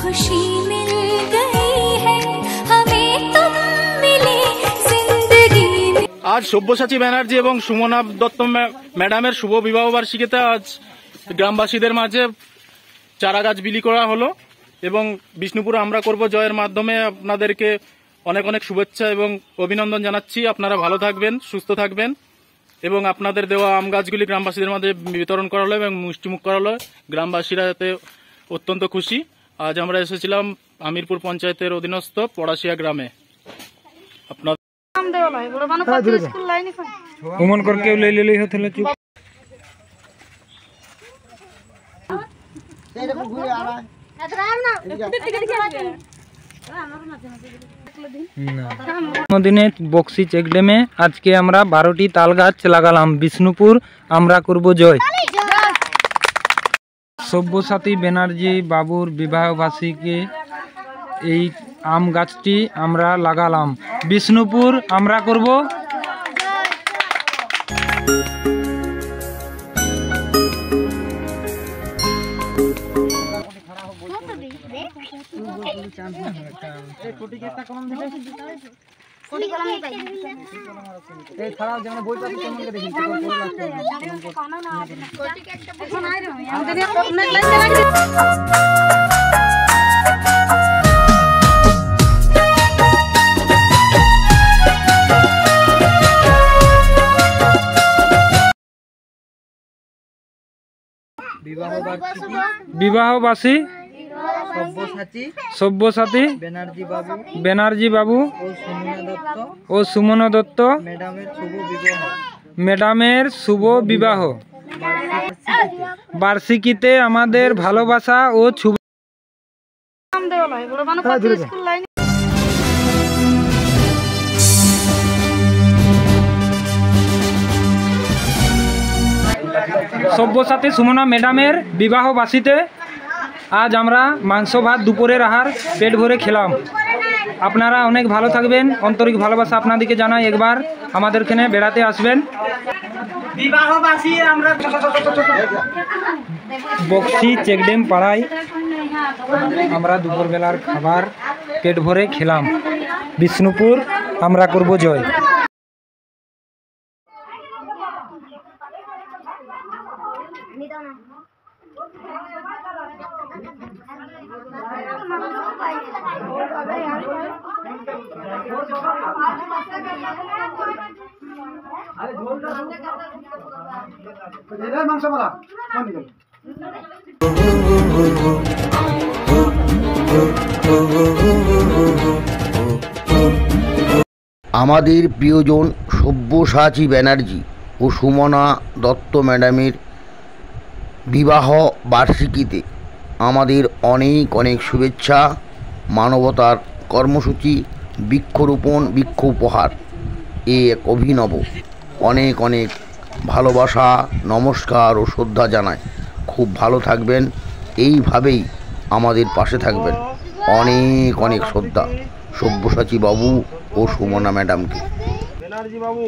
खुशी मिल गई है हमें तुम मिले जिंदगी में। आज সব্যসাচী ব্যানার্জি এবং সুমনা দত্ত ম্যাডামের শুভ বিবাহ বার্ষিকীতে আজ গ্রামবাসীদের মাঝে চারা গাছ বিলি করা হলো এবং বিষ্ণুপুর আমরা করব জয়ের মাধ্যমে আপনাদেরকে অনেক অনেক শুভেচ্ছা এবং অভিনন্দন জানাচ্ছি। আপনারা ভালো থাকবেন, সুস্থ থাকবেন এবং আপনাদের দেওয়া আম গাছগুলি গ্রামবাসীদের মাঝে বিতরণ করা হলো এবং মিষ্টিমুখ করা হলো। গ্রামবাসীরা এতে অত্যন্ত খুশি। আজ আমরা এসেছিলাম আমিরপুর পঞ্চায়েতের অধীনস্থ পড়াশিয়া গ্রামে। আপনার দিনে বক্সি চেক ড্যামে আজকে আমরা 12টি তাল গাছ লাগালাম। বিষ্ণুপুর আমরা করব জয়। সব্যসাচী ব্যানার্জি বাবুর বিবাহবার্ষিকী এই আম গাছটি আমরা লাগালাম। বিষ্ণুপুর আমরা করব। বিবাহবাসী সব্যসাচী ব্যানার্জি বাবু ও সুমনা দত্ত ম্যাডামের শুভ বিবাহ বার্ষিকীতে আমাদের ভালোবাসা ও সব্যসাচী সুমনা ম্যাডামের বিবাহ বার্ষিকীতে আজ আমরা মাংস ভাত দুপুরের আহার পেট ভরে খেলাম। আপনারা অনেক ভালো থাকবেন। আন্তরিক ভালোবাসা আপনাদেরকে জানাই। একবার আমাদের এখানে বেড়াতে আসবেন। বক্সি চেকড্যাম পাড়ায় আমরা দুপুরবেলার খাবার পেট ভরে খেলাম। বিষ্ণুপুর আমরা করব জয়। আমাদের প্রিয়জন সব্যসাচী ব্যানার্জি ও সুমনা দত্ত ম্যাডামের বিবাহ বার্ষিকীতে আমাদের অনেক অনেক শুভেচ্ছা। মানবতার কর্মসূচি বৃক্ষরোপণ বৃক্ষ উপহার এক অভিনব। অনেক অনেক ভালোবাসা, নমস্কার ও শ্রদ্ধা জানাই। খুব ভালো থাকবেন, এইভাবেই আমাদের পাশে থাকবেন। অনেক অনেক শ্রদ্ধা সব্যসাচী বাবু ও সুমনা ম্যাডামকে। ব্যানার্জি বাবু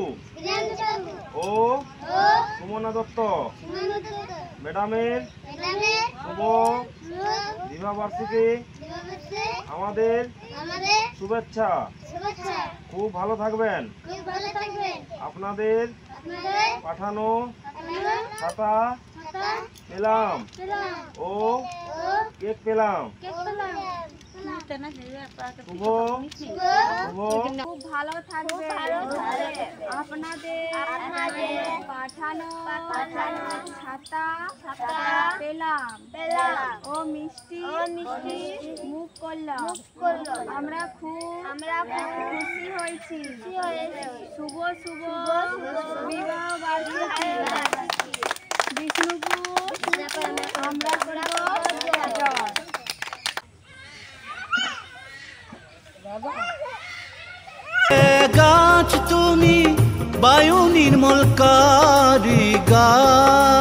ও সুমনা দত্ত ম্যাডামের শুভ বিবাহ বার্ষিকী আমাদের শুভেচ্ছা। খুব ভালো থাকবেন। আপনাদের পাঠানো ছাতা পেলাম ও কেক পেলাম। খুব ভালো থাকবে। আপনাদের পাঠানো ছাতা পেলাম ও মিষ্টি মুখ করলাম। আমরা খুব খুশি হয়েছি। শুভ শুভ বিবাহ বার্ষিকী। বিষ্ণুপুর আমরা করব জয়। গাছ তুমি বায়ু নির্মলকারী গাছ।